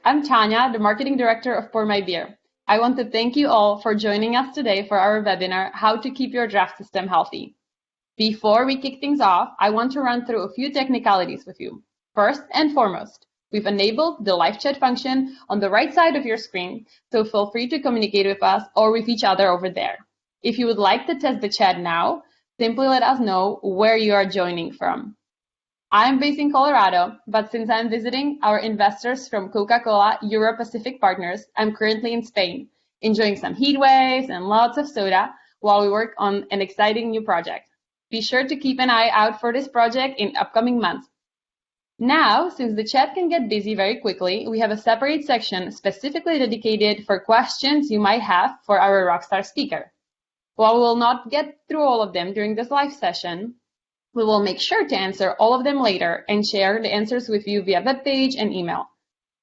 I'm Tanya, the Marketing Director of PourMyBeer. I want to thank you all for joining us today for our webinar, How to Keep Your Draft System Healthy. Before we kick things off, I want to run through a few technicalities with you. First and foremost, we've enabled the live chat function on the right side of your screen, so feel free to communicate with us or with each other over there. If you would like to test the chat now, simply let us know where you are joining from. I'm based in Colorado, but since I'm visiting our investors from Coca-Cola Euro Pacific Partners, I'm currently in Spain, enjoying some heat waves and lots of soda while we work on an exciting new project. Be sure to keep an eye out for this project in upcoming months. Now, since the chat can get busy very quickly, we have a separate section specifically dedicated for questions you might have for our rockstar speaker. While we will not get through all of them during this live session, we will make sure to answer all of them later and share the answers with you via webpage and email.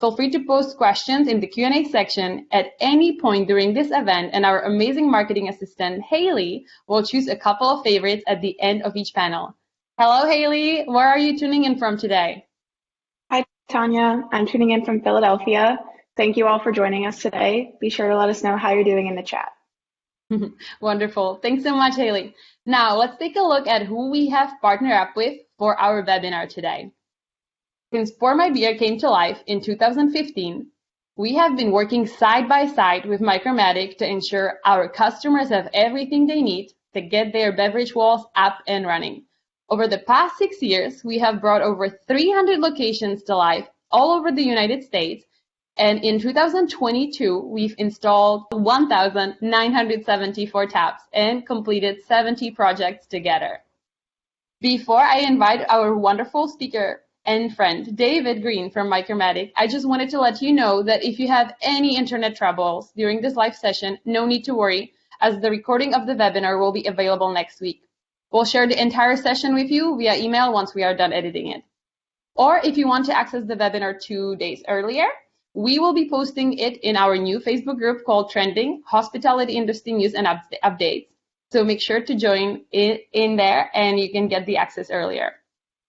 Feel free to post questions in the Q&A section at any point during this event, and our amazing marketing assistant, Haley, will choose a couple of favorites at the end of each panel. Hello, Haley. Where are you tuning in from today? Hi, Tanya. I'm tuning in from Philadelphia. Thank you all for joining us today. Be sure to let us know how you're doing in the chat. Wonderful. Thanks so much, Haley. Now, let's take a look at who we have partnered up with for our webinar today. Since PourMyBeer came to life in 2015, we have been working side by side with Micro Matic to ensure our customers have everything they need to get their beverage walls up and running. Over the past 6 years, we have brought over 300 locations to life all over the United States. And in 2022, we've installed 1,974 taps and completed 70 projects together. Before I invite our wonderful speaker and friend, David Green from Micro Matic, I just wanted to let you know that if you have any internet troubles during this live session, no need to worry, as the recording of the webinar will be available next week. We'll share the entire session with you via email once we are done editing it. Or if you want to access the webinar 2 days earlier, we will be posting it in our new Facebook group called Trending Hospitality Industry News and Updates. So make sure to join in there and you can get the access earlier.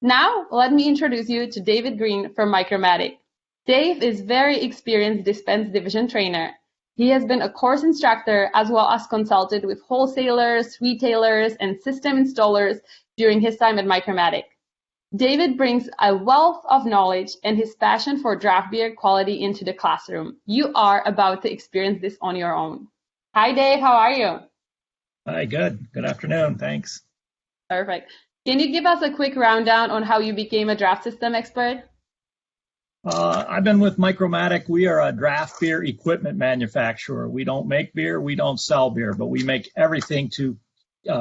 Now, let me introduce you to David Green from Micro Matic. Dave is very experienced Dispense Division Trainer. He has been a course instructor as well as consulted with wholesalers, retailers, and system installers during his time at Micro Matic. David brings a wealth of knowledge and his passion for draft beer quality into the classroom. You are about to experience this on your own. Hi, Dave. How are you? Hi, good. Good afternoon. Thanks. Perfect. Can you give us a quick rundown on how you became a draft system expert? I've been with Micro Matic. We are a draft beer equipment manufacturer. We don't make beer. We don't sell beer, but we make everything to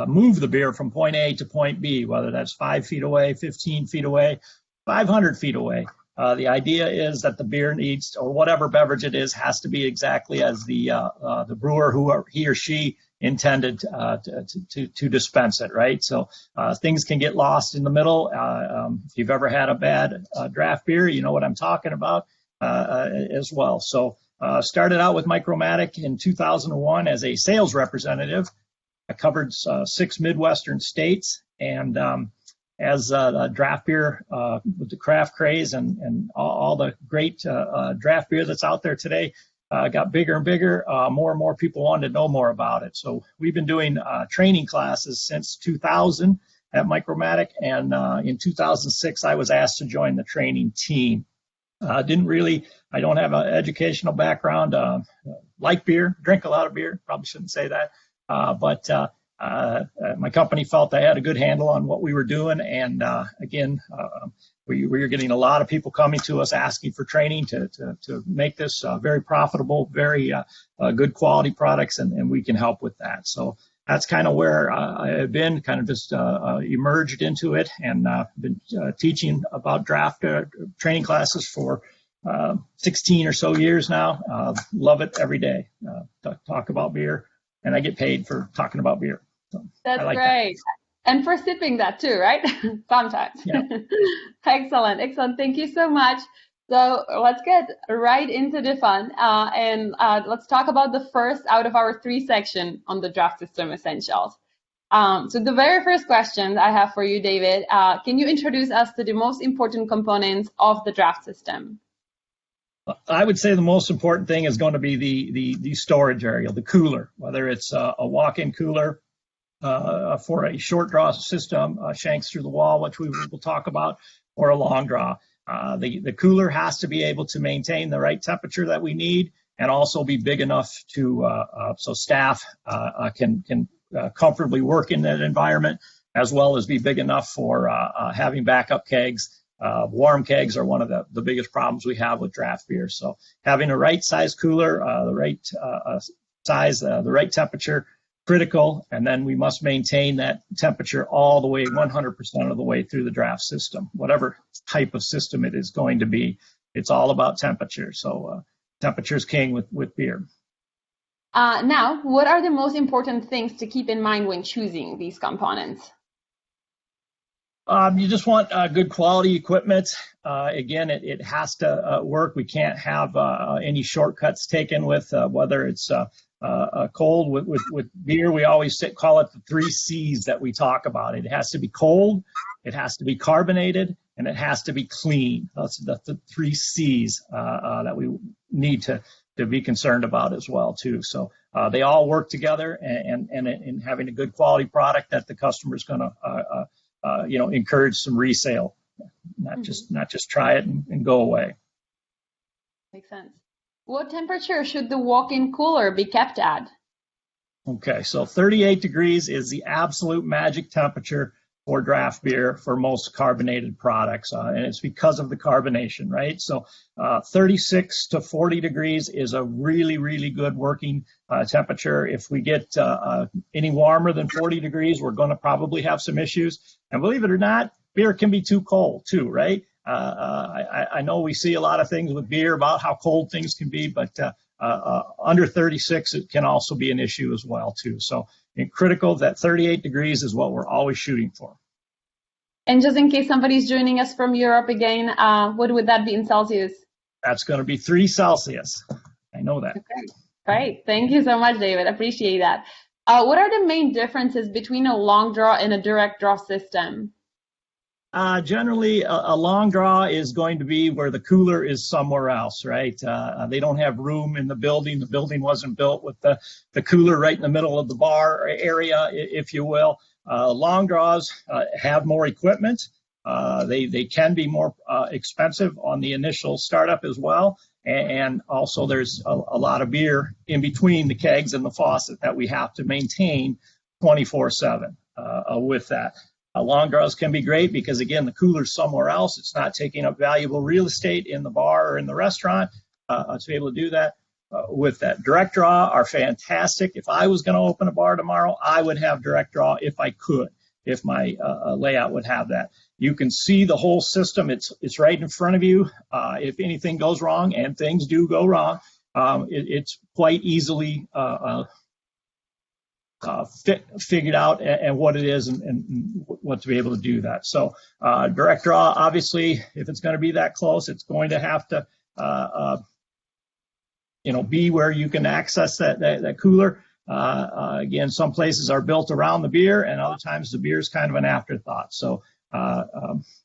move the beer from point A to point B, whether that's 5 feet away, 15 feet away, 500 feet away. The idea is that the beer needs, or whatever beverage it is, has to be exactly as the brewer, he or she intended to dispense it, right? So things can get lost in the middle. If you've ever had a bad draft beer, you know what I'm talking about as well. So started out with Micro Matic in 2001 as a sales representative. I covered 6 Midwestern states, and as draft beer with the craft craze and all the great draft beer that's out there today got bigger and bigger, more and more people wanted to know more about it. So we've been doing training classes since 2000 at Micro Matic, and in 2006 I was asked to join the training team. I don't have an educational background, like beer, drink a lot of beer, probably shouldn't say that. But my company felt they had a good handle on what we were doing, and we were getting a lot of people coming to us asking for training to make this very profitable, very good quality products, and we can help with that. So that's kind of where I've been, kind of just emerged into it, and been teaching about draft training classes for 16 or so years now. Love it every day. Talk about beer. And I get paid for talking about beer. So that's great. That. And for sipping that too, right? Sometimes. Yeah. Excellent. Thank you so much. So let's get right into the fun. And let's talk about the first out of our 3 sections on the draft system essentials. So the very first question I have for you, David, can you introduce us to the most important components of the draft system? I would say the most important thing is going to be the storage area, the cooler, whether it's a walk-in cooler for a short draw system, shanks through the wall, which we will talk about, or a long draw. The cooler has to be able to maintain the right temperature that we need, and also be big enough to so staff can comfortably work in that environment, as well as be big enough for having backup kegs. Warm kegs are one of the biggest problems we have with draft beer. So having a right size cooler, the right size, the right temperature, critical, and then we must maintain that temperature all the way, 100% of the way through the draft system. Whatever type of system it is going to be, it's all about temperature. So temperature is king with beer. Now, what are the most important things to keep in mind when choosing these components? You just want good quality equipment. Again, it has to work. We can't have any shortcuts taken with whether it's cold. With beer, we always call it the 3 C's that we talk about. It has to be cold, it has to be carbonated, and it has to be clean. That's the 3 C's that we need to be concerned about as well too. So they all work together, and having a good quality product that the customer is going to encourage some resale, not just try it and go away. Makes sense. What temperature should the walk-in cooler be kept at? Okay, so 38 degrees is the absolute magic temperature for draft beer for most carbonated products, and it's because of the carbonation, right? So 36 to 40 degrees is a really, really good working temperature. If we get any warmer than 40 degrees, we're going to probably have some issues. And believe it or not, beer can be too cold too, right? I know we see a lot of things with beer about how cold things can be, but under 36, it can also be an issue as well too. So critical that 38 degrees is what we're always shooting for. And just in case somebody's joining us from Europe again, what would that be in Celsius? That's going to be 3 Celsius. I know that. Okay. Great. Thank you so much, David. Appreciate that. What are the main differences between a long draw and a direct draw system? Generally, a long draw is going to be where the cooler is somewhere else, right? They don't have room in the building. The building wasn't built with the cooler right in the middle of the bar area, if you will. Long draws have more equipment. They can be more expensive on the initial startup as well. And also there's a lot of beer in between the kegs and the faucet that we have to maintain 24/7 with that. Long draws can be great because, again, the cooler's somewhere else. It's not taking up valuable real estate in the bar or in the restaurant to be able to do that. With that, direct draw are fantastic. If I was going to open a bar tomorrow, I would have direct draw if I could, if my layout would have that. You can see the whole system. It's right in front of you. If anything goes wrong, and things do go wrong, it's quite easily figured out and what it is and what to be able to do that. So direct draw, obviously, if it's going to be that close, it's going to have to be where you can access that cooler. Again, some places are built around the beer, and other times the beer is kind of an afterthought. So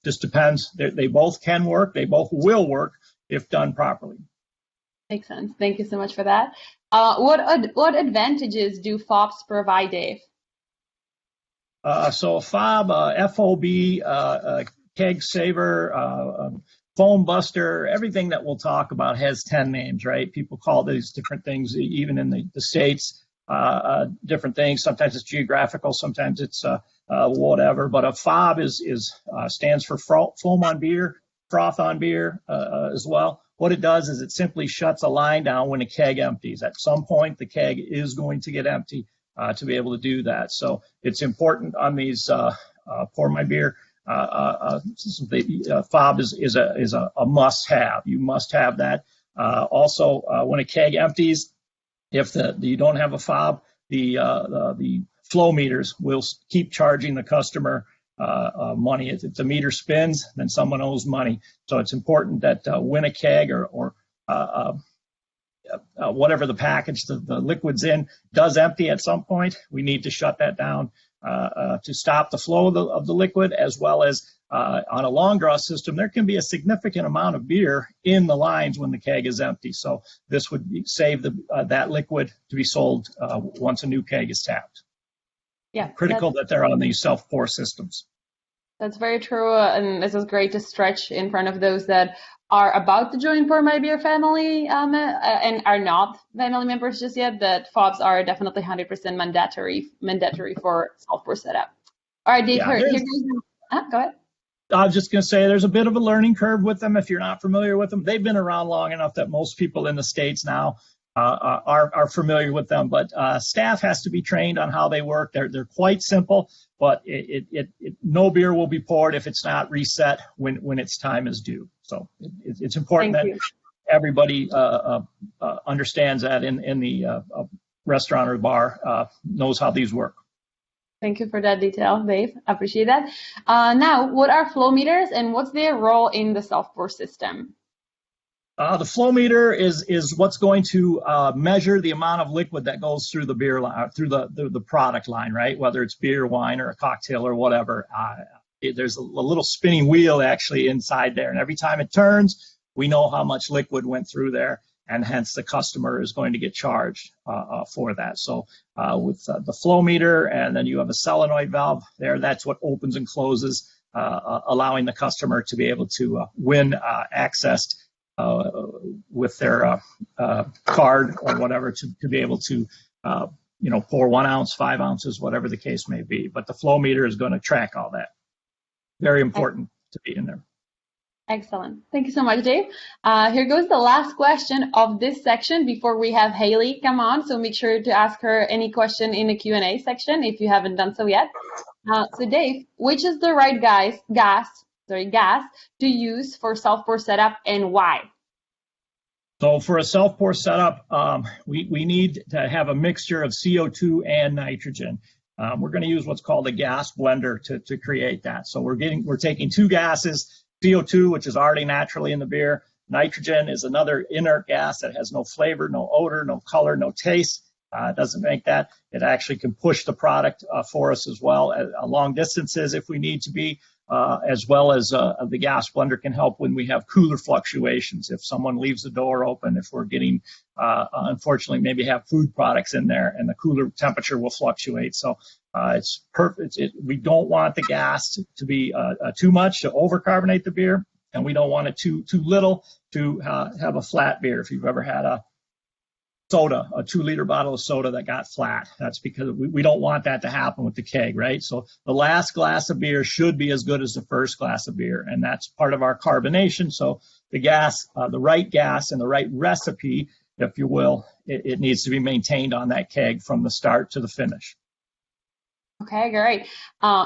just depends. They both can work. They both will work if done properly. Makes sense. Thank you so much for that. What advantages do fobs provide, Dave? So a fob, FOB, keg saver, foam buster, everything that we'll talk about has 10 names, right? People call these different things, even in the States, different things. Sometimes it's geographical, sometimes it's whatever. But a fob stands for foam on beer, froth on beer as well. What it does is it simply shuts a line down when a keg empties. At some point, the keg is going to get empty to be able to do that. So it's important on these PourMyBeer. The fob is a must-have. You must have that. Also, when a keg empties, if you don't have a fob, the flow meters will keep charging the customer money. If the meter spins, then someone owes money. So it's important that when a keg or whatever the package the liquid's in does empty at some point, we need to shut that down to stop the flow of the liquid, as well as on a long draw system, there can be a significant amount of beer in the lines when the keg is empty. So this would save that liquid to be sold once a new keg is tapped. Yeah, critical that they're on these self-pour systems. That's very true, and this is great to stretch in front of those that are about to join PourMyBeer family and are not family members just yet. That fobs are definitely 100% mandatory for self-pour setup. All right, Dave, Yeah, here goes. Go ahead. I was just going to say there's a bit of a learning curve with them if you're not familiar with them. They've been around long enough that most people in the States now are familiar with them, but staff has to be trained on how they work. They're quite simple, but no beer will be poured if it's not reset when its time is due. So it's important that everybody understands that in the restaurant or bar knows how these work. Thank you for that detail, Dave. I appreciate that. Now, what are flow meters and what's their role in the self-pour system? The flow meter is what's going to measure the amount of liquid that goes through the beer line, through the product line, right? Whether it's beer, wine, or a cocktail or whatever. There's a little spinning wheel actually inside there, and every time it turns, we know how much liquid went through there, and hence the customer is going to get charged for that. So with the flow meter, and then you have a solenoid valve there, that's what opens and closes, allowing the customer to be able to win access with their card or whatever to be able to pour 1 ounce, 5 ounces, whatever the case may be. But the flow meter is going to track all that. Very important to be in there. Excellent. Thank you so much, Dave. Here goes the last question of this section before we have Haley come on. So make sure to ask her any question in the Q&A section if you haven't done so yet. So Dave, which is the right gas to use for self-pour setup and why? So for a self-pour setup, we need to have a mixture of CO2 and nitrogen. We're going to use what's called a gas blender to create that. So we're taking two gases, CO2, which is already naturally in the beer. Nitrogen is another inert gas that has no flavor, no odor, no color, no taste. It doesn't make that. It actually can push the product for us as well at long distances if we need to be, as well as the gas blender can help when we have cooler fluctuations. If someone leaves the door open, if we're getting, unfortunately, maybe have food products in there and the cooler temperature will fluctuate. So it's perfect. We don't want the gas to be too much to overcarbonate the beer, and we don't want it too little to have a flat beer. If you've ever had a soda, a 2-liter bottle of soda that got flat, that's because we don't want that to happen with the keg, right? So the last glass of beer should be as good as the first glass of beer, and that's part of our carbonation. So the gas, the right gas and the right recipe, if you will, it needs to be maintained on that keg from the start to the finish. Okay, great.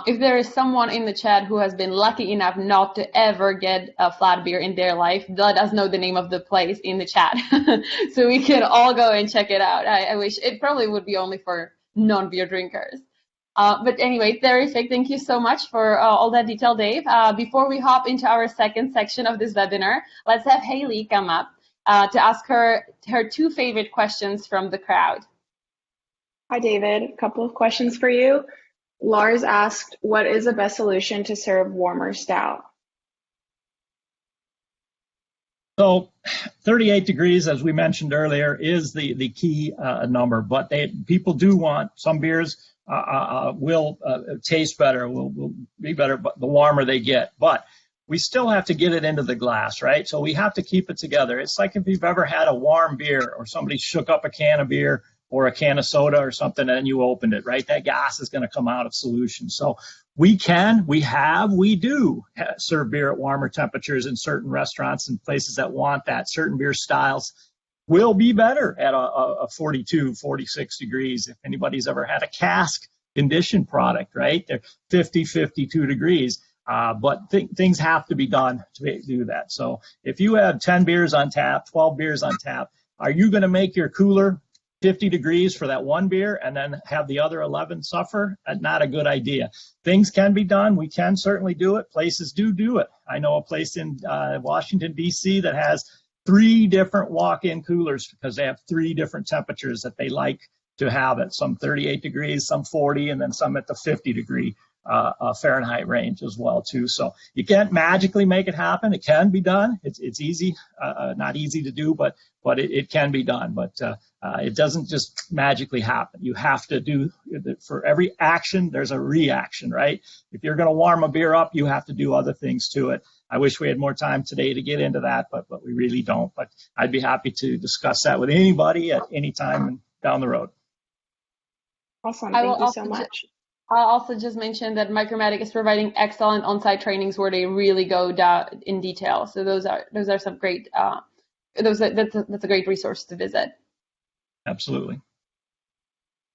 If there is someone in the chat who has been lucky enough not to ever get a flat beer in their life, let us know the name of the place in the chat so we can all go and check it out. I wish it probably would be only for non-beer drinkers. But anyway, terrific. Thank you so much for all that detail, Dave. Before we hop into our second section of this webinar, let's have Haley come up to ask her 2 favorite questions from the crowd. Hi, David. A couple of questions for you. Lars asked, what is the best solution to serve warmer stout? So 38 degrees, as we mentioned earlier, is the key number, but people do want, some beers will taste better, will be better but the warmer they get, but we still have to get it into the glass, right? So we have to keep it together. It's like if you've ever had a warm beer or somebody shook up a can of beer or a can of soda or something, and you opened it, right? That gas is going to come out of solution. So we do serve beer at warmer temperatures in certain restaurants and places that want that. Certain beer styles will be better at a 42, 46 degrees. If anybody's ever had a cask conditioned product, right? They're 50, 52 degrees. But things have to be done to do that. So if you have 10 beers on tap, 12 beers on tap, are you going to make your cooler 50 degrees for that one beer and then have the other 11 suffer? Not a good idea. Things can be done. We can certainly do it. Places do it. I know a place in Washington, D.C. that has 3 different walk-in coolers because they have 3 different temperatures that they like to have it. Some 38 degrees, some 40, and then some at the 50 degree Fahrenheit range as well too. So you can't magically make it happen. It can be done. It's easy, not easy to do, but it can be done. But it doesn't just magically happen. You have to do, for every action, there's a reaction, right? If you're going to warm a beer up, you have to do other things to it. I wish we had more time today to get into that, but we really don't. But I'd be happy to discuss that with anybody at any time down the road. Awesome. Thank you so much. I'll also just mention that Micro Matic is providing excellent on-site trainings where they really go down in detail. So those are some great that's a great resource to visit. Absolutely.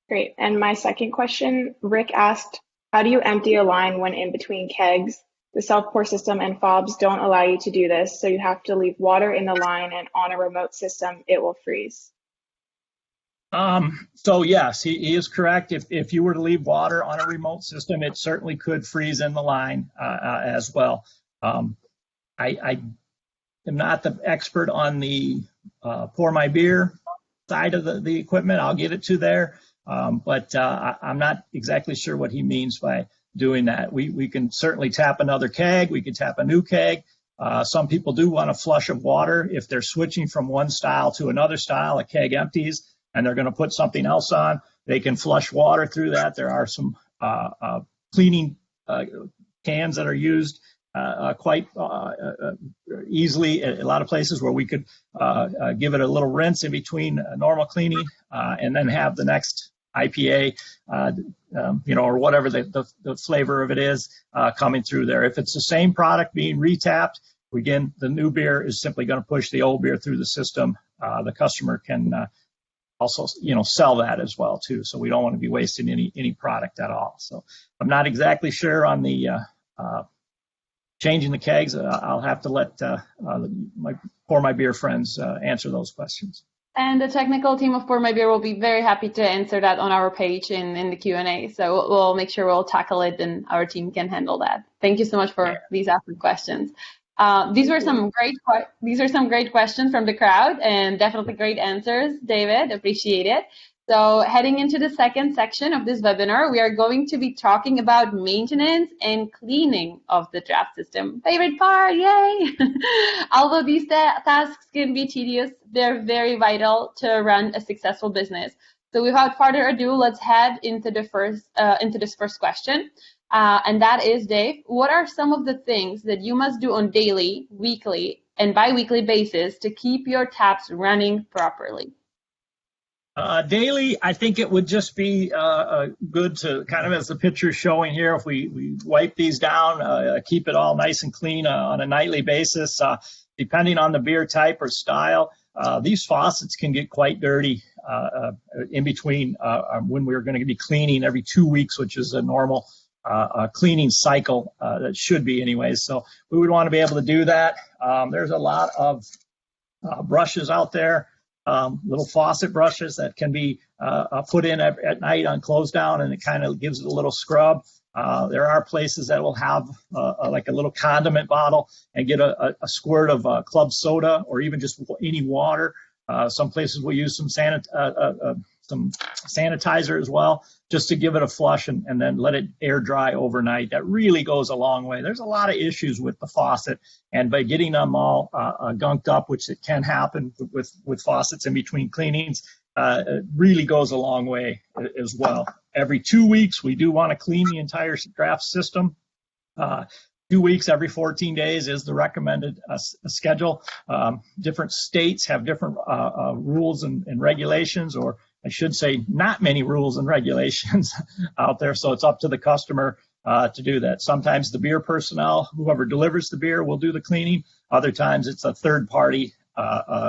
Great. And my second question, Rick asked, how do you empty a line when in between kegs? The self-pour system and fobs don't allow you to do this, so you have to leave water in the line, and on a remote system, it will freeze. So yes, he is correct. If you were to leave water on a remote system, it certainly could freeze in the line as well. I am not the expert on the PourMyBeer side of the equipment. I'll get it to there, but I'm not exactly sure what he means by doing that. We can certainly tap another keg. We can tap a new keg. Some people do want a flush of water. If they're switching from one style to another style, a keg empties, and they're going to put something else on, they can flush water through that. There are some cleaning cans that are used quite easily at a lot of places where we could give it a little rinse in between normal cleaning and then have the next IPA, or whatever the flavor of it is coming through there. If it's the same product being retapped, again, the new beer is simply going to push the old beer through the system. The customer can also, sell that as well too. So we don't want to be wasting any product at all. So I'm not exactly sure on the changing the kegs. I'll have to let my PourMyBeer friends answer those questions. And the technical team of PourMyBeer will be very happy to answer that on our page in the Q&A. So we'll make sure we'll tackle it and our team can handle that. Thank you so much for these awesome questions. These are some great questions from the crowd and definitely great answers, David. Appreciate it. So heading into the second section of this webinar, we are going to be talking about maintenance and cleaning of the draft system. Favorite part, yay! Although these tasks can be tedious, they're very vital to run a successful business. So without further ado, let's head into this first question. And that is, Dave, what are some of the things that you must do on daily, weekly, and bi-weekly basis to keep your taps running properly? Daily, I think it would just be good to, kind of as the picture is showing here, if we wipe these down, keep it all nice and clean on a nightly basis. Depending on the beer type or style, these faucets can get quite dirty in between when we're going to be cleaning every 2 weeks, which is a normal cleaning cycle that should be anyways. So we would want to be able to do that. There's a lot of brushes out there. Little faucet brushes that can be put in at night on close down, and it kind of gives it a little scrub. There are places that will have like a little condiment bottle and get a squirt of club soda or even just any water. Some places will use some sanitizer as well, just to give it a flush and then let it air dry overnight. That really goes a long way. There's a lot of issues with the faucet, and by getting them all gunked up, which it can happen with faucets in between cleanings, it really goes a long way as well. Every 2 weeks, we do want to clean the entire draft system. 2 weeks every 14 days is the recommended schedule. Different states have different rules and regulations, or I should say not many rules and regulations out there, so it's up to the customer to do that. Sometimes the beer personnel, whoever delivers the beer, will do the cleaning. Other times it's a third-party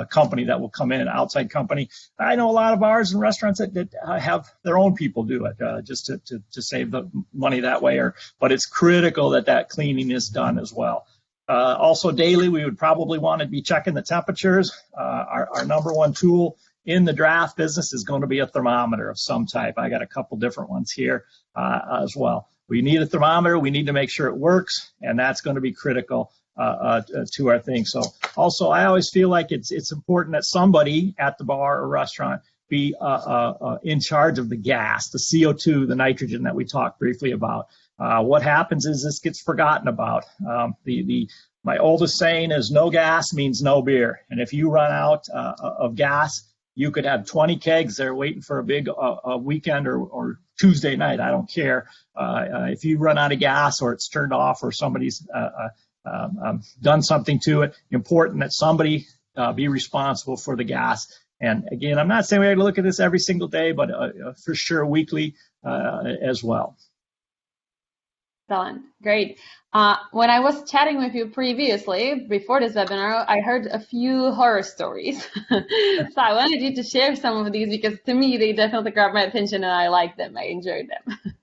company that will come in, an outside company. I know a lot of bars and restaurants that have their own people do it just to save the money that way. But it's critical that cleaning is done as well. Also daily, we would probably want to be checking the temperatures. Our number one tool in the draft business is going to be a thermometer of some type. I got a couple different ones here as well. We need a thermometer. We need to make sure it works, and that's going to be critical to our thing. So also, I always feel like it's important that somebody at the bar or restaurant be in charge of the gas, the CO2, the nitrogen that we talked briefly about. What happens is this gets forgotten about. My oldest saying is no gas means no beer. And if you run out of gas, you could have 20 kegs there waiting for a big weekend or Tuesday night. I don't care. If you run out of gas or it's turned off or somebody's done something to it, important that somebody be responsible for the gas. And again, I'm not saying we have to look at this every single day, but for sure weekly as well. Excellent. Great. When I was chatting with you previously, before this webinar, I heard a few horror stories. So I wanted you to share some of these because to me, they definitely grabbed my attention and I liked them. I enjoyed them.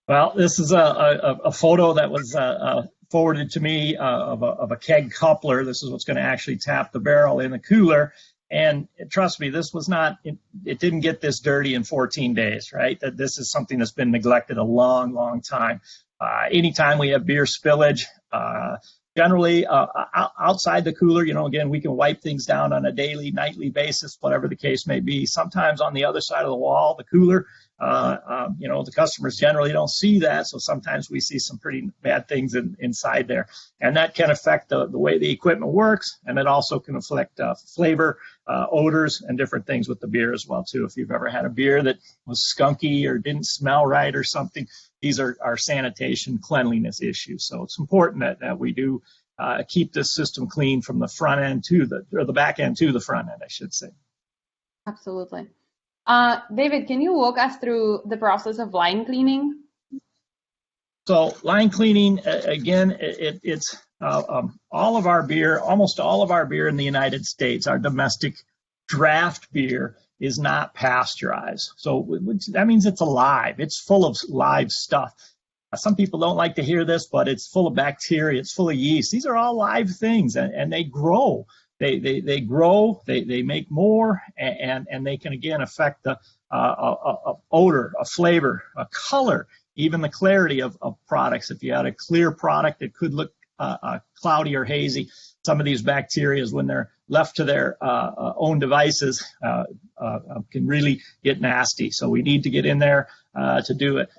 Well, this is a photo that was forwarded to me of a keg coupler. This is what's going to actually tap the barrel in the cooler. And trust me, this was not, it didn't get this dirty in 14 days, right? That this is something that's been neglected a long, long time. Anytime we have beer spillage, generally outside the cooler, again, we can wipe things down on a daily, nightly basis, whatever the case may be. Sometimes on the other side of the wall, the cooler, the customers generally don't see that. So sometimes we see some pretty bad things inside there. And that can affect the way the equipment works. And it also can affect flavor, odors, and different things with the beer as well, too. If you've ever had a beer that was skunky or didn't smell right or something, these are our sanitation cleanliness issues. So it's important that we do keep this system clean from the front end or the back end to the front end, I should say. Absolutely. David, can you walk us through the process of line cleaning? So line cleaning, again, it's all of our beer, almost all of our beer in the United States, our domestic draft beer, is not pasteurized. So that means it's alive. It's full of live stuff. Some people don't like to hear this, but it's full of bacteria. It's full of yeast. These are all live things, and they grow. They grow, they make more, and they can, again, affect the odor, a flavor, a color, even the clarity of products. If you had a clear product, it could look cloudy or hazy. Some of these bacteria, when they're left to their own devices, can really get nasty. So we need to get in there to do it.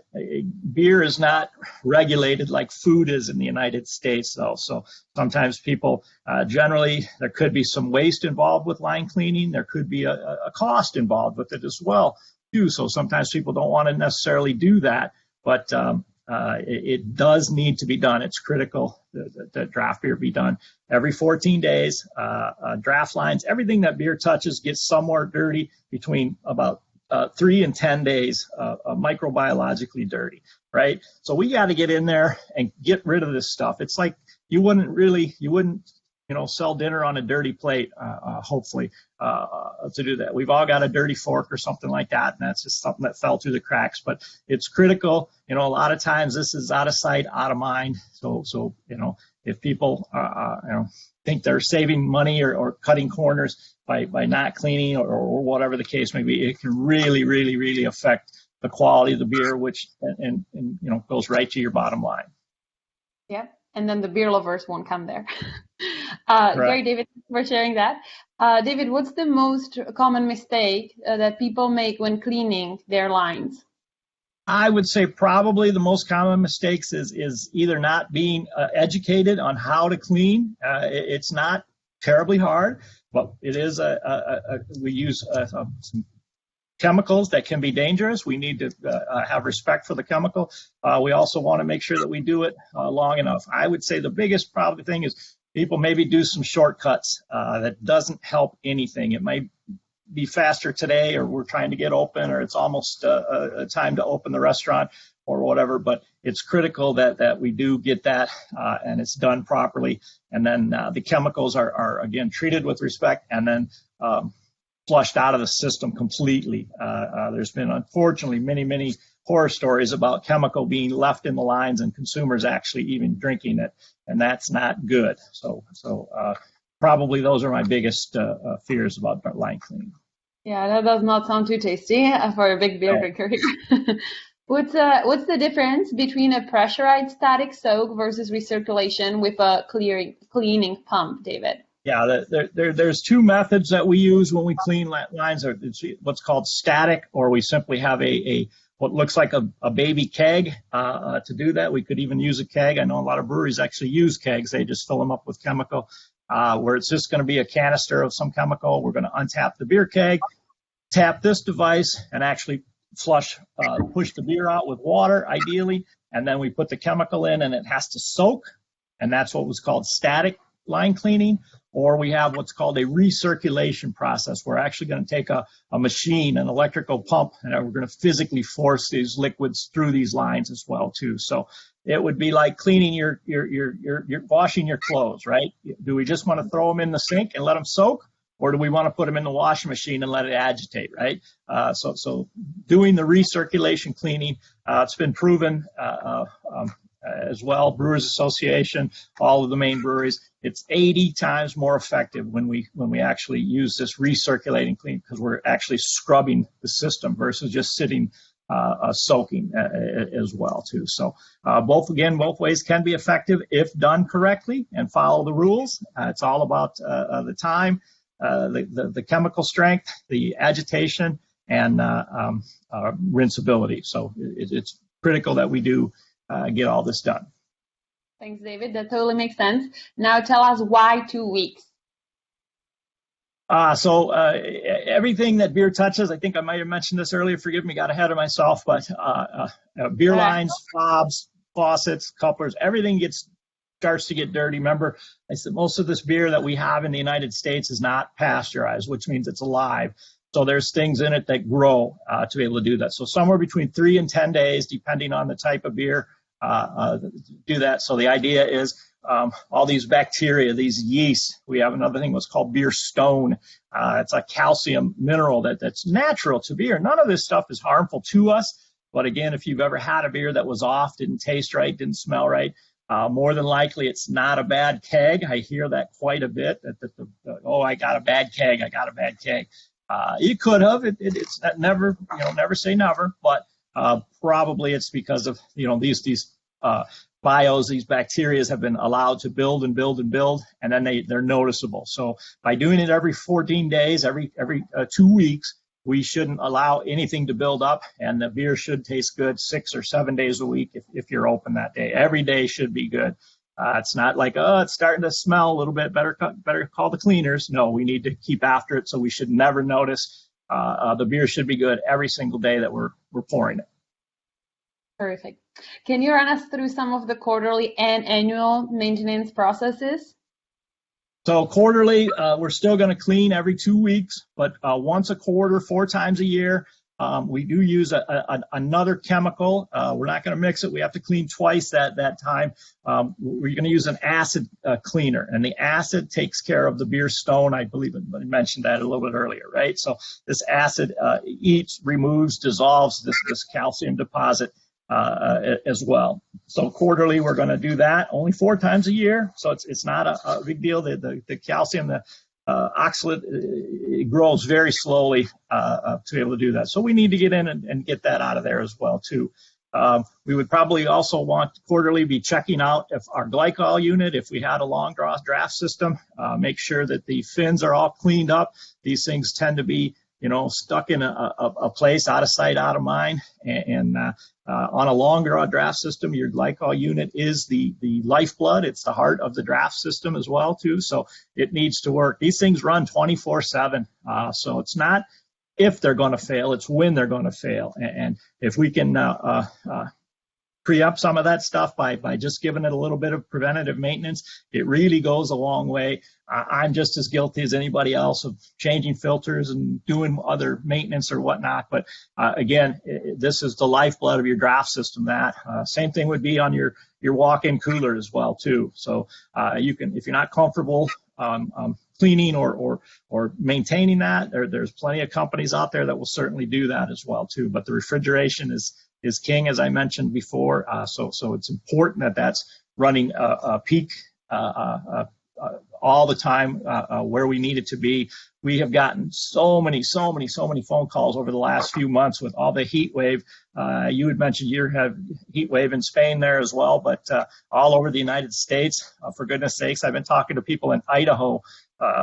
Beer is not regulated like food is in the United States, though. So sometimes people, generally, there could be some waste involved with line cleaning. There could be a cost involved with it as well, too. So sometimes people don't want to necessarily do that, but it does need to be done. It's critical that draft beer be done every 14 days. Draft lines, everything that beer touches gets somewhat dirty between about 3 and 10 days, microbiologically dirty, right? So we got to get in there and get rid of this stuff. It's like you wouldn't sell dinner on a dirty plate, hopefully, to do that. We've all got a dirty fork or something like that, and that's just something that fell through the cracks. But it's critical. A lot of times this is out of sight, out of mind. So if people, think they're saving money or cutting corners by not cleaning or whatever the case may be, it can really, really, really affect the quality of the beer, which and goes right to your bottom line. Yeah. And then the beer lovers won't come there. Right. Great, David, for sharing that. David, what's the most common mistake that people make when cleaning their lines? I would say probably the most common mistakes is either not being educated on how to clean. It's not terribly hard, but it is we use some chemicals that can be dangerous. We need to have respect for the chemical. We also want to make sure that we do it long enough. I would say the biggest probably thing is people maybe do some shortcuts that doesn't help anything. It might be faster today, or we're trying to get open, or it's almost a time to open the restaurant or whatever, but it's critical that we do get that and it's done properly. And then the chemicals are again treated with respect and then flushed out of the system completely. There's been, unfortunately, many horror stories about chemical being left in the lines and consumers actually even drinking it, and that's not good. So probably those are my biggest fears about line cleaning. Yeah, that does not sound too tasty for a big beer drinker. What's the difference between a pressurized static soak versus recirculation with a cleaning pump, David? Yeah, there's two methods that we use when we clean lines. It's what's called static, or we simply have a what looks like a baby keg to do that. We could even use a keg. I know a lot of breweries actually use kegs. They just fill them up with chemical, where it's just going to be a canister of some chemical. We're going to untap the beer keg, tap this device, and actually push the beer out with water, ideally, and then we put the chemical in, and it has to soak, and that's what was called static line cleaning. Or we have what's called a recirculation process. We're actually going to take a machine, an electrical pump, and we're going to physically force these liquids through these lines as well too. So it would be like cleaning your washing your clothes, right? Do we just want to throw them in the sink and let them soak? Or do we want to put them in the washing machine and let it agitate, right? So doing the recirculation cleaning, it's been proven as well, Brewers Association, all of the main breweries, it's 80 times more effective when we actually use this recirculating clean, because we're actually scrubbing the system versus just sitting soaking as well too. So both ways can be effective if done correctly and follow the rules. It's all about the time, the chemical strength, the agitation, and rinsability. So it's critical that we do get all this done. Thanks, David. That totally makes sense. Now tell us why 2 weeks. So everything that beer touches, I think I might have mentioned this earlier, forgive me, got ahead of myself, but beer lines, fobs, faucets, couplers, everything starts to get dirty. Remember, I said most of this beer that we have in the United States is not pasteurized, which means it's alive. So there's things in it that grow to be able to do that. So somewhere between 3 and 10 days, depending on the type of beer, do that. So the idea is all these bacteria, these yeast. We have another thing what's called beer stone. It's a calcium mineral that's natural to beer. None of this stuff is harmful to us. But again, if you've ever had a beer that was off, didn't taste right, didn't smell right, more than likely it's not a bad keg. I hear that quite a bit. Oh, I got a bad keg. I got a bad keg. You could have. It's never, never say never. But probably it's because of these bios, these bacteria have been allowed to build and build and build, and then they're noticeable. So by doing it every 14 days, every 2 weeks, we shouldn't allow anything to build up, and the beer should taste good 6 or 7 days a week if you're open that day. Every day should be good. It's not like, it's starting to smell a little bit, better call the cleaners. No, we need to keep after it, so we should never notice. The beer should be good every single day that we're pouring it. Perfect. Can you run us through some of the quarterly and annual maintenance processes? So quarterly, we're still going to clean every 2 weeks, but once a quarter, 4 times a year, we do use another chemical. We're not going to mix it. We have to clean twice that time. We're going to use an acid cleaner, and the acid takes care of the beer stone. I believe I mentioned that a little bit earlier, right? So this acid removes, dissolves this calcium deposit as well. So quarterly, we're going to do that only 4 times a year. So it's not a big deal. The calcium, the oxalate, it grows very slowly to be able to do that. So we need to get in and get that out of there as well too. We would probably also want to quarterly be checking out if our glycol unit, if we had a long draft system, make sure that the fins are all cleaned up. These things tend to be stuck in a place out of sight, out of mind. And on a longer draft system, your glycol unit is the lifeblood. It's the heart of the draft system as well, too. So it needs to work. These things run 24/7. So it's not if they're going to fail, it's when they're going to fail. And if we can pre-up some of that stuff by just giving it a little bit of preventative maintenance, it really goes a long way. I'm just as guilty as anybody else of changing filters and doing other maintenance or whatnot. But again, this is the lifeblood of your draft system. That same thing would be on your walk-in cooler as well too. So you can, if you're not comfortable cleaning or maintaining that, there's plenty of companies out there that will certainly do that as well too. But the refrigeration is king, as I mentioned before. So it's important that that's running peak all the time where we need it to be. We have gotten so many phone calls over the last few months with all the heat wave. You had mentioned you have heat wave in Spain there as well, but all over the United States. For goodness sakes, I've been talking to people in Idaho,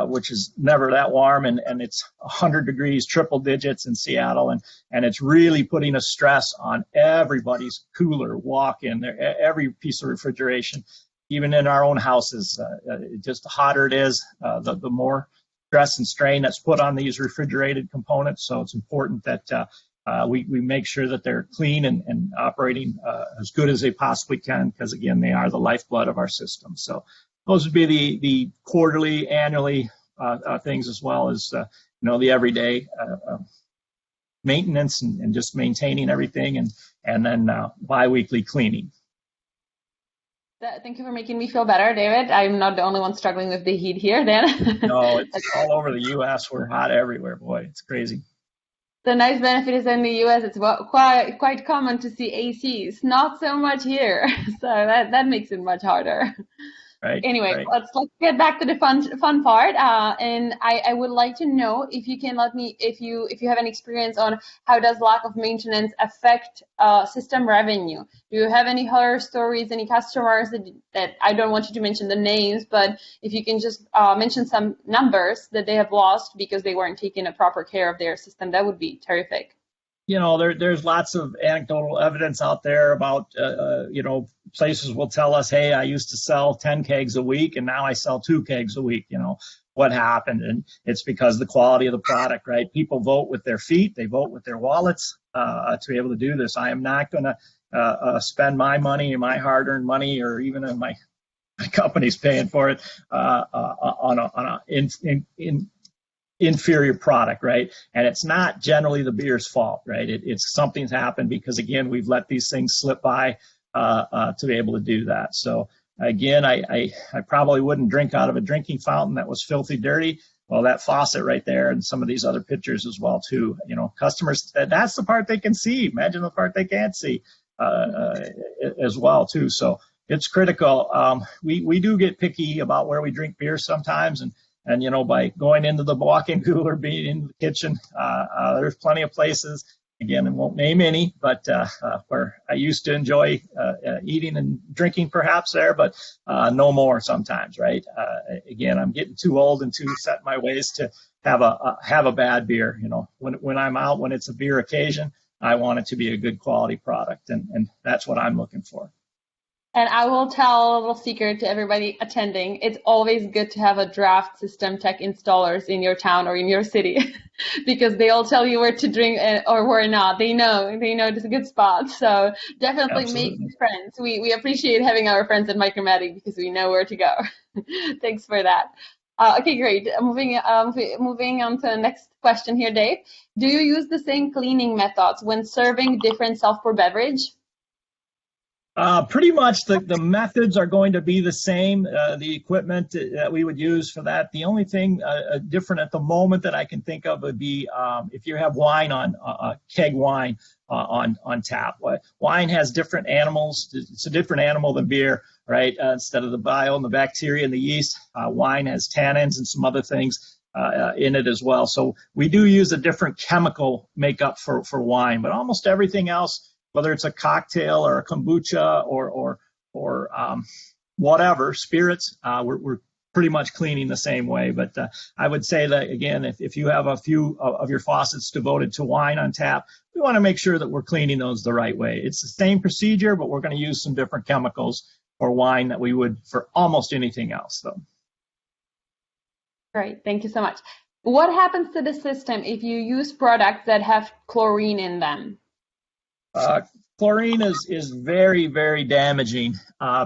which is never that warm, and it's 100 degrees, triple digits in Seattle, and it's really putting a stress on everybody's cooler, walk-in, every piece of refrigeration, even in our own houses. Just the hotter it is, the more stress and strain that's put on these refrigerated components. So it's important that we make sure that they're clean and operating as good as they possibly can, because again, they are the lifeblood of our system. So those would be the quarterly, annually things, as well as the everyday maintenance and just maintaining everything, and then biweekly cleaning. Thank you for making me feel better, David. I'm not the only one struggling with the heat here then. No, it's all over the U.S. We're hot everywhere. Boy, it's crazy. The nice benefit is in the U.S. it's quite common to see ACs, not so much here. So that makes it much harder. Right. Anyway, right. let's get back to the fun part. And I would like to know if you can let me, if you have any experience on how does lack of maintenance affect system revenue. Do you have any horror stories, any customers that I don't want you to mention the names, but if you can just mention some numbers that they have lost because they weren't taking a proper care of their system, that would be terrific. There's lots of anecdotal evidence out there about, places will tell us, hey, I used to sell 10 kegs a week and now I sell 2 kegs a week. What happened? And it's because of the quality of the product, right? People vote with their feet. They vote with their wallets to be able to do this. I am not going to spend my money, my hard-earned money, or even in my company's paying for it on a inferior product, right? And it's not generally the beer's fault, right? It's something's happened because, again, we've let these things slip by to be able to do that. So again, I probably wouldn't drink out of a drinking fountain that was filthy dirty. Well, that faucet right there and some of these other pictures as well too. Customers, that's the part they can see. Imagine the part they can't see as well too. So it's critical. We do get picky about where we drink beer sometimes, and by going into the walk-in cooler, being in the kitchen, there's plenty of places, again, I won't name any, but where I used to enjoy eating and drinking perhaps there, but no more sometimes, right? Again, I'm getting too old and too set in my ways to have a bad beer. When I'm out, when it's a beer occasion, I want it to be a good quality product, and that's what I'm looking for. And I will tell a little secret to everybody attending. It's always good to have a draft system tech installers in your town or in your city because they'll tell you where to drink or where not. They know it's a good spot. So definitely Absolutely. Make friends. We appreciate having our friends at Micro Matic because we know where to go. Thanks for that. Okay, great. Moving on to the next question here, Dave. Do you use the same cleaning methods when serving different self-pour beverage? Pretty much the methods are going to be the same, the equipment that we would use for that. The only thing different at the moment that I can think of would be if you have wine keg wine on tap. Wine has different animals. It's a different animal than beer, right? Instead of the bile and the bacteria and the yeast, wine has tannins and some other things in it as well. So we do use a different chemical makeup for wine, but almost everything else, whether it's a cocktail or a kombucha or whatever, spirits, we're pretty much cleaning the same way. But I would say that, again, if you have a few of your faucets devoted to wine on tap, we want to make sure that we're cleaning those the right way. It's the same procedure, but we're going to use some different chemicals for wine that we would for almost anything else, though. Great. Thank you so much. What happens to the system if you use products that have chlorine in them? Chlorine is very, very damaging.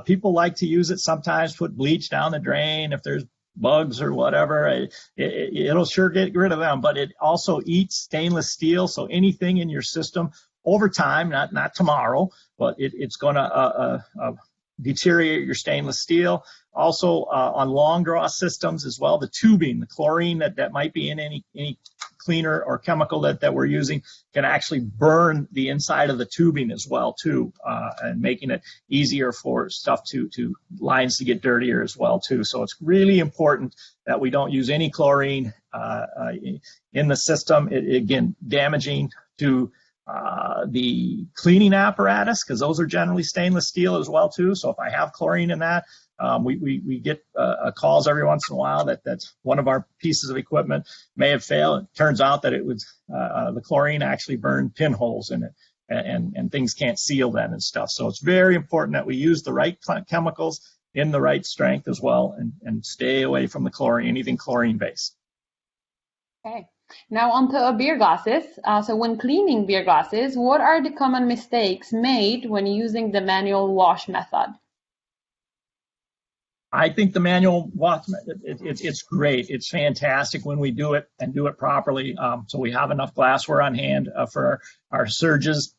People like to use it sometimes, put bleach down the drain if there's bugs or whatever. It'll sure get rid of them, but it also eats stainless steel. So anything in your system over time, not tomorrow, but it's going to deteriorate your stainless steel. Also on long draw systems as well, the tubing, the chlorine that might be in any cleaner or chemical that we're using can actually burn the inside of the tubing as well too, and making it easier for stuff lines to get dirtier as well too. So it's really important that we don't use any chlorine in the system. Again, damaging to the cleaning apparatus, because those are generally stainless steel as well too. So if I have chlorine in that, we get calls every once in a while that's one of our pieces of equipment may have failed. It turns out that it was the chlorine actually burned pinholes in it, and things can't seal then and stuff. So it's very important that we use the right chemicals in the right strength as well, and stay away from the chlorine, anything chlorine based. Okay. Now onto beer glasses. So when cleaning beer glasses, what are the common mistakes made when using the manual wash method? I think the manual wash method, it's great. It's fantastic when we do it and do it properly. So we have enough glassware on hand for our surges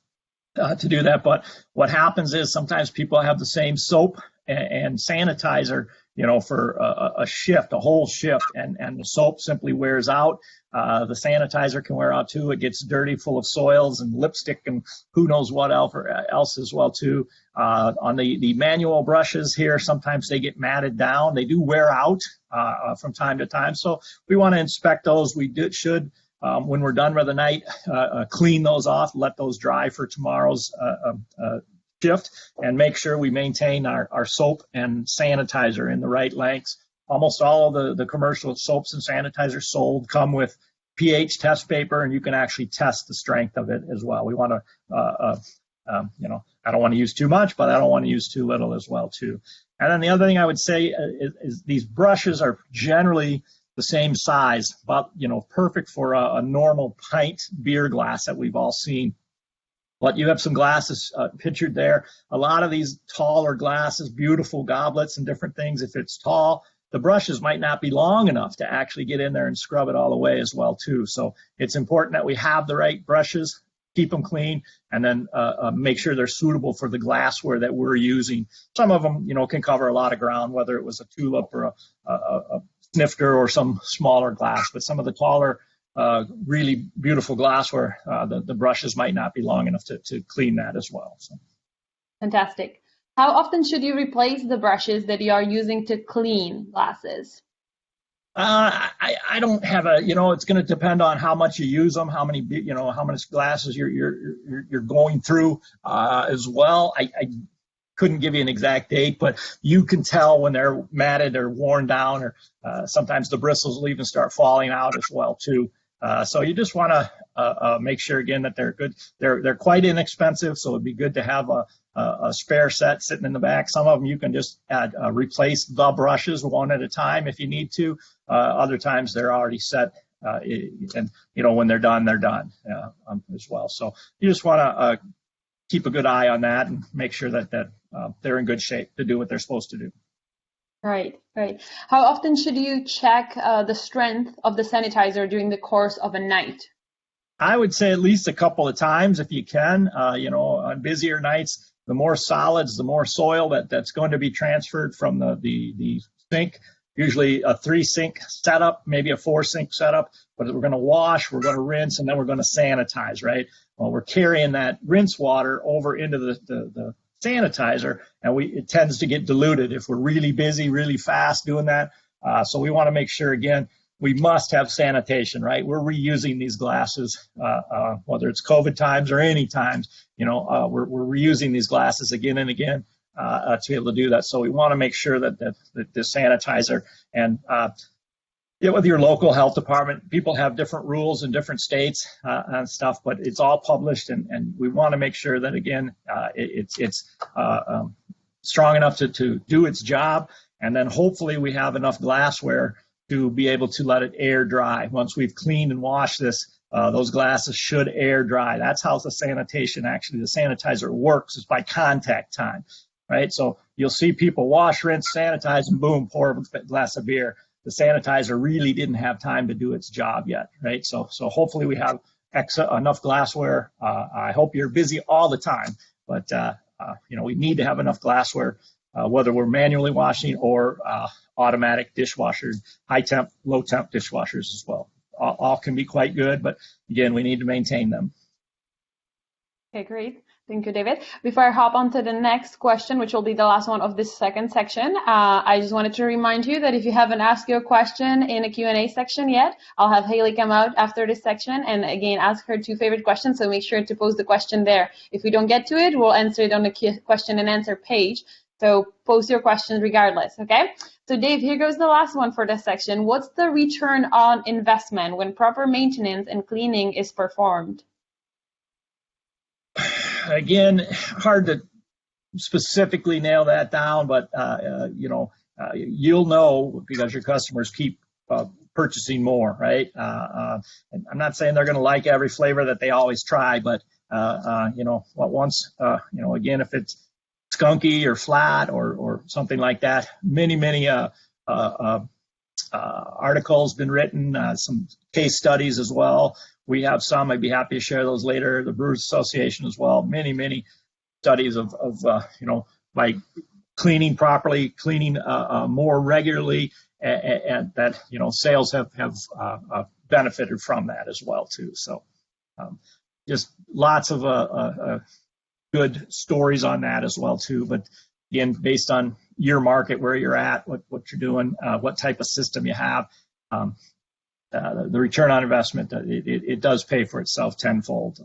to do that. But what happens is sometimes people have the same soap and sanitizer, for a whole shift, and the soap simply wears out. The sanitizer can wear out too. It gets dirty, full of soils and lipstick and who knows what else as well too. On the manual brushes here, sometimes they get matted down. They do wear out from time to time. So we want to inspect those. We should, when we're done for the night, clean those off, let those dry for tomorrow's shift, and make sure we maintain our soap and sanitizer in the right lengths. Almost all of the commercial soaps and sanitizers sold come with pH test paper, and you can actually test the strength of it as well. We want to, I don't want to use too much, but I don't want to use too little as well too. And then the other thing I would say is these brushes are generally the same size, but perfect for a normal pint beer glass that we've all seen. But you have some glasses pictured there. A lot of these taller glasses, beautiful goblets and different things, if it's tall, the brushes might not be long enough to actually get in there and scrub it all away as well too. So it's important that we have the right brushes, keep them clean, and then make sure they're suitable for the glassware that we're using. Some of them, can cover a lot of ground, whether it was a tulip or a snifter or some smaller glass. But some of the taller, really beautiful glassware, the brushes might not be long enough to clean that as well. So. Fantastic. How often should you replace the brushes that you are using to clean glasses? I don't have it's going to depend on how much you use them, how many glasses you're going through as well. I couldn't give you an exact date, but you can tell when they're matted or worn down, or sometimes the bristles will even start falling out as well too. So you just want to make sure again that they're good. They're quite inexpensive, so it'd be good to have a spare set sitting in the back. Some of them you can just replace the brushes one at a time if you need to. Other times they're already set, and when they're done as well. So you just want to keep a good eye on that and make sure that they're in good shape to do what they're supposed to do. Right. How often should you check the strength of the sanitizer during the course of a night? I would say at least a couple of times if you can. On busier nights, the more solids, the more soil that's going to be transferred from the sink. Usually a 3-sink setup, maybe a 4-sink setup, but we're going to wash, we're going to rinse, and then we're going to sanitize, right? Well, we're carrying that rinse water over into the sanitizer, and it tends to get diluted if we're really busy, really fast doing that. So we want to make sure, again, we must have sanitation, right? We're reusing these glasses, whether it's COVID times or any times, we're reusing these glasses again and again to be able to do that. So we want to make sure that the sanitizer, and with your local health department, people have different rules in different states and stuff, but it's all published, and we want to make sure that, again, it's strong enough to do its job, and then hopefully we have enough glassware to be able to let it air dry. Once we've cleaned and washed this, those glasses should air dry. That's how the sanitizer works, is by contact time, right? So you'll see people wash, rinse, sanitize, and boom, pour a glass of beer. The sanitizer really didn't have time to do its job yet, right? So hopefully we have enough glassware. I hope you're busy all the time, but we need to have enough glassware, whether we're manually washing or automatic dishwashers, high temp, low temp dishwashers as well. all can be quite good, but again, we need to maintain them. Okay, great. Thank you, David. Before I hop on to the next question, which will be the last one of this second section, I just wanted to remind you that if you haven't asked your question in a Q&A section yet, I'll have Haley come out after this section and again ask her 2 favorite questions, so make sure to post the question there. If we don't get to it, we'll answer it on the question and answer page. So post your questions regardless, okay? So Dave, here goes the last one for this section. What's the return on investment when proper maintenance and cleaning is performed? Again, hard to specifically nail that down, but you'll know because your customers keep purchasing more, right? And I'm not saying they're going to like every flavor that they always try, but once again, if it's skunky or flat or something like that, many articles been written, some case studies as well. We have some. I'd be happy to share those later. The Brewers Association as well. Many studies of by cleaning properly, cleaning more regularly, and that sales have benefited from that as well too. So just lots of good stories on that as well too. But again, based on your market, where you're at, what you're doing, what type of system you have. The return on investment, it does pay for itself tenfold.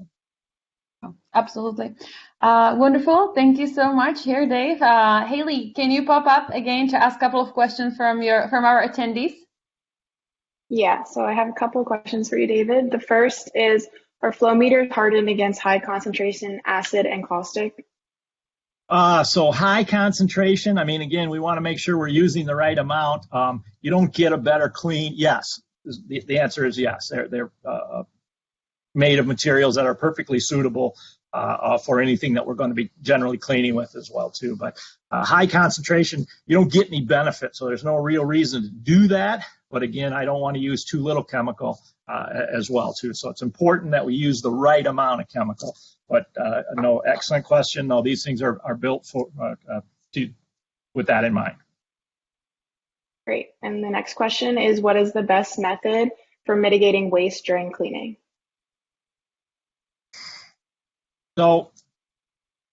Oh, absolutely. Wonderful. Thank you so much here, Dave. Haley, can you pop up again to ask a couple of questions from our attendees? Yeah, so I have a couple of questions for you, David. The first is, are flow meters hardened against high concentration acid and caustic? So high concentration, again, we want to make sure we're using the right amount. You don't get a better clean. Yes. The answer is yes. They're made of materials that are perfectly suitable for anything that we're going to be generally cleaning with as well too. But high concentration, you don't get any benefit, so there's no real reason to do that. But again, I don't want to use too little chemical as well too. So it's important that we use the right amount of chemical. But no, excellent question. No, these things are built for with that in mind. Great. And the next question is, what is the best method for mitigating waste during cleaning? So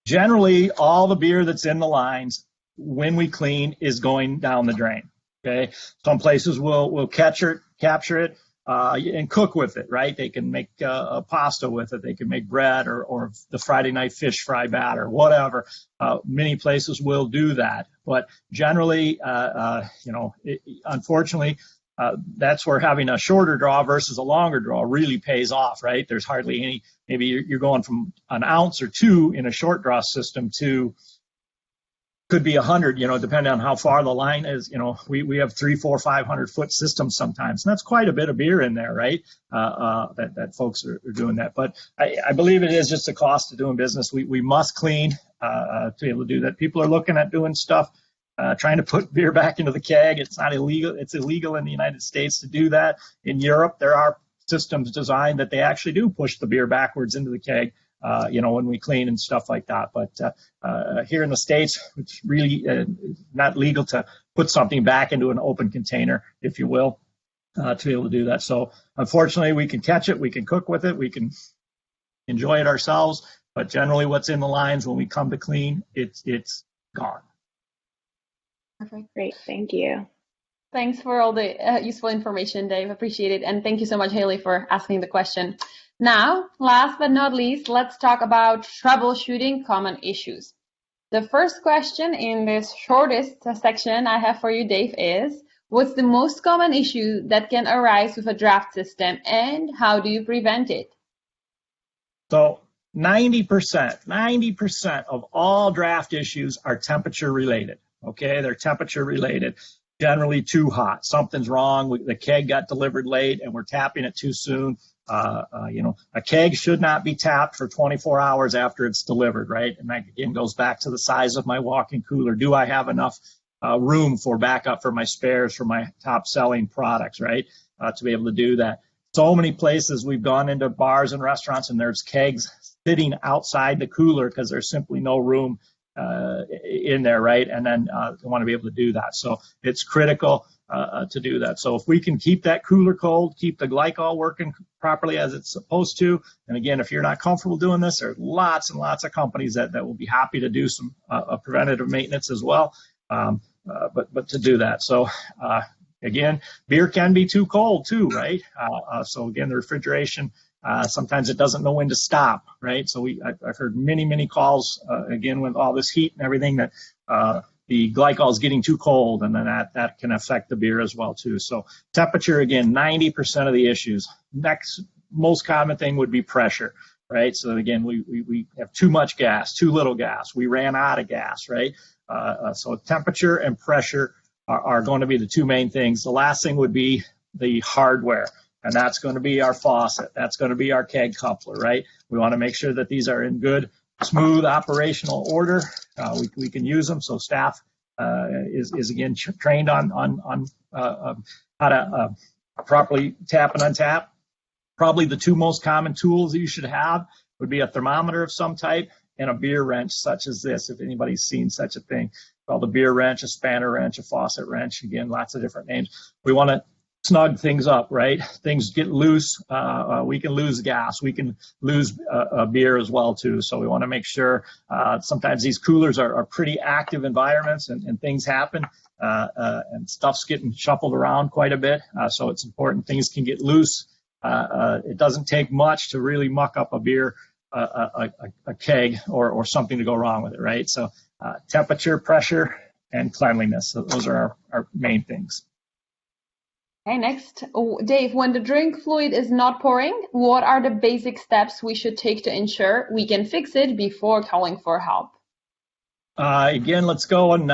generally, all the beer that's in the lines when we clean is going down the drain. Okay. Some places will capture it and cook with it, right? They can make a pasta with it. They can make bread or the Friday night fish fry batter, whatever. Many places will do that. But generally, unfortunately, that's where having a shorter draw versus a longer draw really pays off, right? There's hardly any, maybe you're going from an ounce or 2 in a short draw system to could be 100, depending on how far the line is. We have 300, 400, 500 foot systems sometimes, and that's quite a bit of beer in there, right? That folks are doing that. But I believe it is just the cost of doing business. We must clean to be able to do that. People are looking at doing stuff, trying to put beer back into the keg. It's not illegal. It's illegal in the United States to do that. In Europe, there are systems designed that they actually do push the beer backwards into the keg. When we clean and stuff like that. But here in the States, it's really not legal to put something back into an open container, if you will, to be able to do that. So unfortunately, we can catch it, we can cook with it, we can enjoy it ourselves, but generally what's in the lines when we come to clean, it's gone. Perfect. Great, thank you. Thanks for all the useful information, Dave. Appreciate it. And thank you so much, Haley, for asking the question. Now, last but not least, let's talk about troubleshooting common issues. The first question in this shortest section I have for you, Dave, is what's the most common issue that can arise with a draft system and how do you prevent it? So 90% of all draft issues are temperature related. Okay, they're temperature related. Generally too hot. Something's wrong. The keg got delivered late and we're tapping it too soon. A keg should not be tapped for 24 hours after it's delivered, right? And that again goes back to the size of my walk-in cooler. Do I have enough room for backup for my spares for my top selling products, right? To be able to do that. So many places we've gone into bars and restaurants and there's kegs sitting outside the cooler because there's simply no room in there, right? And then we want to be able to do that. So it's critical. to do that. So if we can keep that cooler cold, keep the glycol working properly as it's supposed to, and again, if you're not comfortable doing this, there are lots and lots of companies that will be happy to do some preventative maintenance as well, but to do that. So again, beer can be too cold too, right? So again, the refrigeration, sometimes it doesn't know when to stop, right? So I've heard many calls, again, with all this heat and everything, that the glycol is getting too cold, and then that can affect the beer as well too. So temperature, again, 90% of the issues. Next most common thing would be pressure, right? So again, we have too much gas, too little gas. We ran out of gas, right? So temperature and pressure are going to be the two main things. The last thing would be the hardware, and that's going to be our faucet. That's going to be our keg coupler, right? We want to make sure that these are in good, smooth operational order. We can use them, so staff is again trained on how to properly tap and untap. Probably the two most common tools that you should have would be a thermometer of some type and a beer wrench such as this, if anybody's seen such a thing. Called a beer wrench, a spanner wrench, a faucet wrench. Again, lots of different names. We want to snug things up, right? Things get loose. We can lose gas. We can lose beer as well too. So we want to make sure. Sometimes these coolers are pretty active environments, and things happen, and stuff's getting shuffled around quite a bit. So it's important. Things can get loose. It doesn't take much to really muck up a beer, a keg, or something to go wrong with it, right? So temperature, pressure, and cleanliness. So those are our main things. Okay, next. Dave, when the drink fluid is not pouring, what are the basic steps we should take to ensure we can fix it before calling for help? Again, let's go, and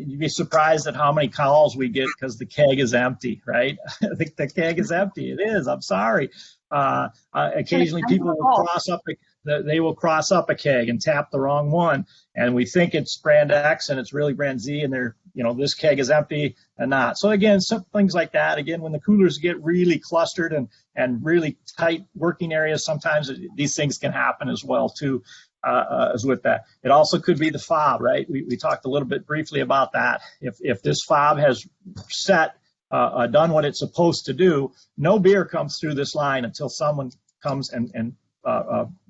you'd be surprised at how many calls we get because the keg is empty, right? the keg is empty. It is. I'm sorry. Occasionally people will cross up a keg and tap the wrong one, and we think it's brand X and it's really brand Z, and this keg is empty and not. So again, some things like that. Again, when the coolers get really clustered and really tight working areas, sometimes these things can happen as well too. As with that, it also could be the fob, right? We talked a little bit briefly about that. If this fob has set, done what it's supposed to do, no beer comes through this line until someone comes and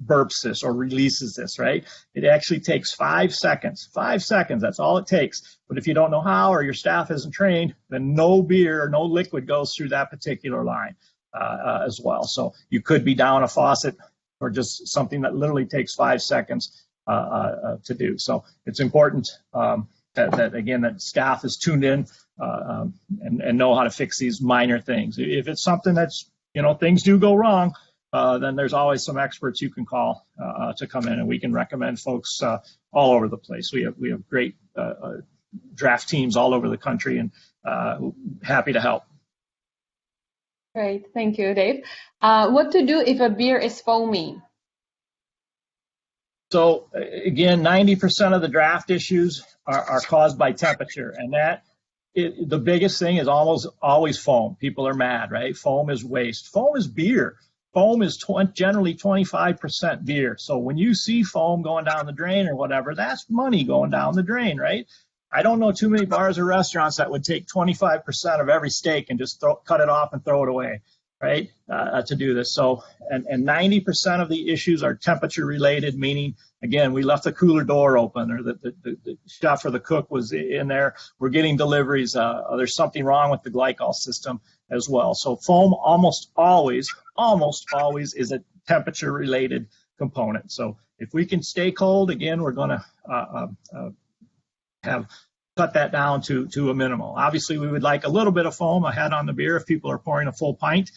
burps this or releases this, right? It actually takes 5 seconds. 5 seconds, that's all it takes. But if you don't know how, or your staff isn't trained, then no beer or no liquid goes through that particular line as well. So you could be down a faucet, or just something that literally takes 5 seconds to do. So it's important that again, that staff is tuned in and know how to fix these minor things. If it's something that's, things do go wrong, then there's always some experts you can call to come in, and we can recommend folks all over the place. We have great draft teams all over the country, and happy to help. Great, thank you, Dave. What to do if a beer is foamy? So again, 90% of the draft issues are caused by temperature, and the biggest thing is almost always foam. People are mad, right? Foam is waste. Foam is beer. Foam is generally 25% beer. So when you see foam going down the drain or whatever, that's money going down the drain, right? I don't know too many bars or restaurants that would take 25% of every steak and just cut it off and throw it away, right, to do this. So, and 90% of the issues are temperature related, meaning, again, we left the cooler door open, or the chef or the cook was in there. We're getting deliveries. There's something wrong with the glycol system as well. So foam almost always is a temperature related component. So if we can stay cold, again, we're going to cut that down to a minimal. Obviously, we would like a little bit of foam ahead on the beer if people are pouring a full pint.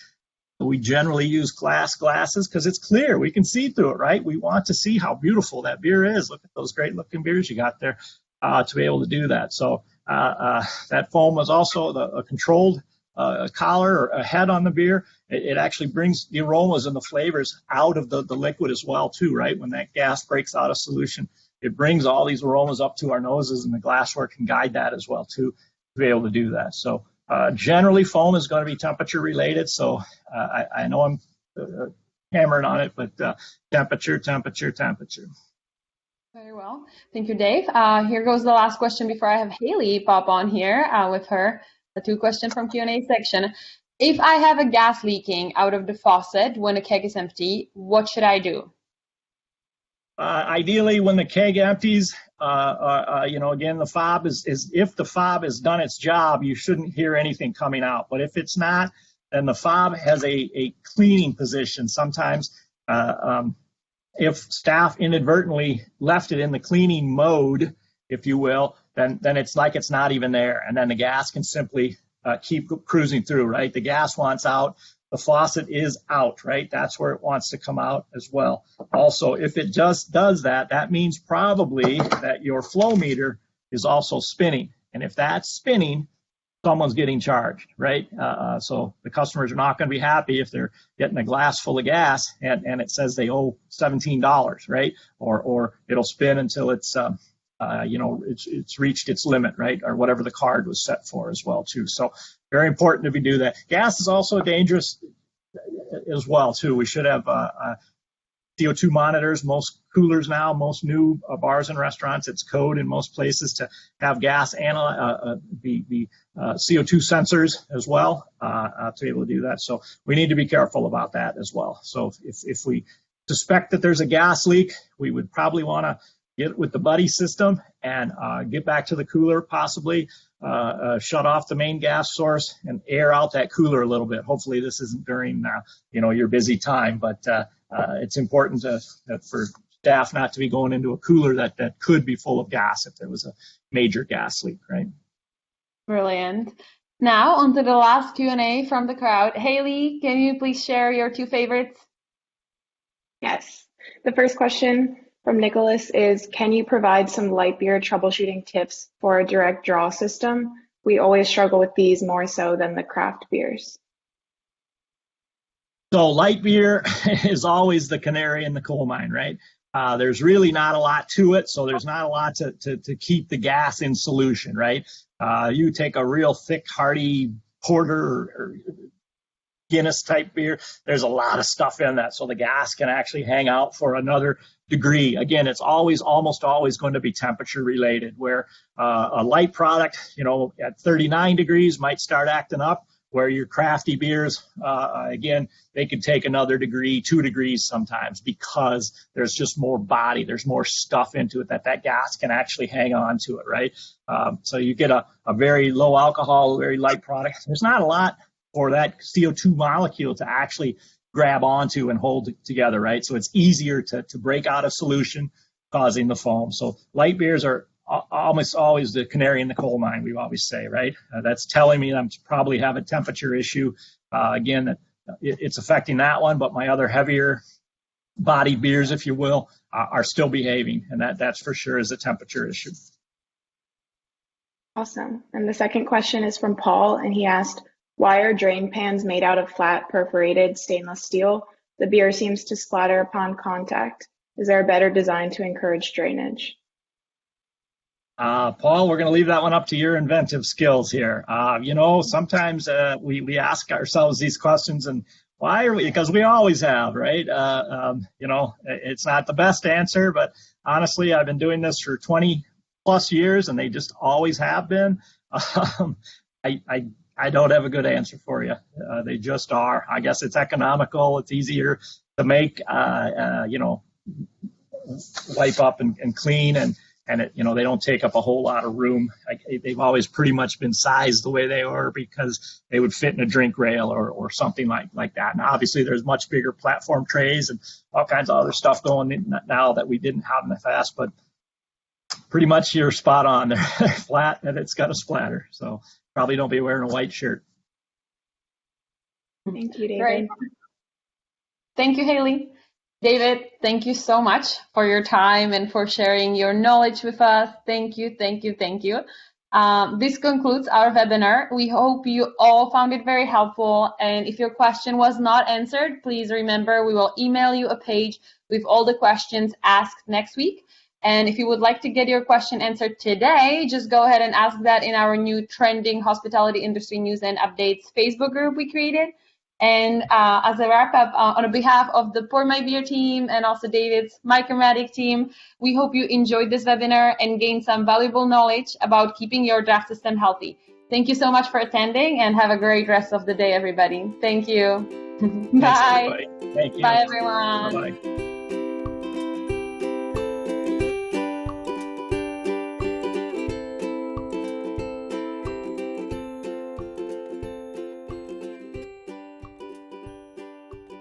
We generally use glasses because it's clear. We can see through it, right? We want to see how beautiful that beer is. Look at those great looking beers you got there to be able to do that. So that foam is also a controlled collar or a head on the beer. It actually brings the aromas and the flavors out of the liquid as well too, right? When that gas breaks out of solution, it brings all these aromas up to our noses, and the glassware can guide that as well too, to be able to do that. So generally foam is going to be temperature related. So I know I'm hammering on it, but temperature. Very well. Thank you, Dave. Here goes the last question before I have Haley pop on here with her The 2 question from Q&A section. If I have a gas leaking out of the faucet when the keg is empty, what should I do? Ideally, when the keg empties, again, the fob is if the fob has done its job, you shouldn't hear anything coming out. But if it's not, then the fob has a cleaning position. Sometimes if staff inadvertently left it in the cleaning mode, if you will, then it's like it's not even there. And then the gas can simply keep cruising through, right? The gas wants out. The faucet is out, right? That's where it wants to come out as well. Also, if it just does that, that means probably that your flow meter is also spinning. And if that's spinning, someone's getting charged, right? So the customers are not going to be happy if they're getting a glass full of gas and it says they owe $17, right? Or it'll spin until it's it's reached its limit, right? Or whatever the card was set for as well, too. So very important if we do that. Gas is also dangerous as well, too. We should have CO2 monitors. Most coolers now, most new bars and restaurants, it's code in most places to have gas the CO2 sensors as well to be able to do that. So we need to be careful about that as well. So if we suspect that there's a gas leak, we would probably want to get with the buddy system and get back to the cooler, possibly shut off the main gas source and air out that cooler a little bit. Hopefully this isn't during your busy time, but it's important for staff not to be going into a cooler that could be full of gas if there was a major gas leak, right? Brilliant. Now on to the last Q&A from the crowd. Haley, can you please share your 2 favorites? Yes. The first question from Nicholas is, can you provide some light beer troubleshooting tips for a direct draw system? We always struggle with these more so than the craft beers. So light beer is always the canary in the coal mine, right? There's really not a lot to it, so there's not a lot to keep the gas in solution, right? You take a real thick, hearty porter or Guinness type beer, there's a lot of stuff in that, so the gas can actually hang out for another degree. Again, it's almost always going to be temperature related, where a light product, at 39 degrees might start acting up, where your crafty beers, again, they could take another degree, 2 degrees sometimes, because there's just more body, there's more stuff into it that gas can actually hang on to it, right? So you get a very low alcohol, very light product. There's not a lot for that CO2 molecule to actually grab onto and hold it together, right? So it's easier to break out of solution, causing the foam. So light beers are almost always the canary in the coal mine, we always say, right? That's telling me I'm probably have a temperature issue. Again, it's affecting that one, but my other heavier body beers, if you will, are still behaving, and that's for sure is a temperature issue. Awesome. And the second question is from Paul, and he asked, why are drain pans made out of flat perforated stainless steel? The beer seems to splatter upon contact. Is there a better design to encourage drainage? Paul, we're going to leave that one up to your inventive skills here. Sometimes we ask ourselves these questions, and why are we? Because we always have, right? It's not the best answer, but honestly, I've been doing this for 20 plus years, and they just always have been. I don't have a good answer for you. They just are. I guess it's economical. It's easier to make, wipe up and clean, and they don't take up a whole lot of room. They've always pretty much been sized the way they are because they would fit in a drink rail or something like that. And obviously, there's much bigger platform trays and all kinds of other stuff going in now that we didn't have in the past. But pretty much you're spot on. They're flat and it's got a splatter. So probably don't be wearing a white shirt. Thank you, David. Great. Thank you, Haley. David, thank you so much for your time and for sharing your knowledge with us. Thank you, thank you, thank you. This concludes our webinar. We hope you all found it very helpful. And if your question was not answered, please remember we will email you a page with all the questions asked next week. And if you would like to get your question answered today, just go ahead and ask that in our new Trending Hospitality Industry News and Updates Facebook group we created. And as a wrap-up, on behalf of the PourMyBeer team and also David's Micro Matic team, we hope you enjoyed this webinar and gained some valuable knowledge about keeping your draft system healthy. Thank you so much for attending, and have a great rest of the day, everybody. Thank you. Thanks, Bye. everybody. Thank you. Bye, everyone. Bye-bye.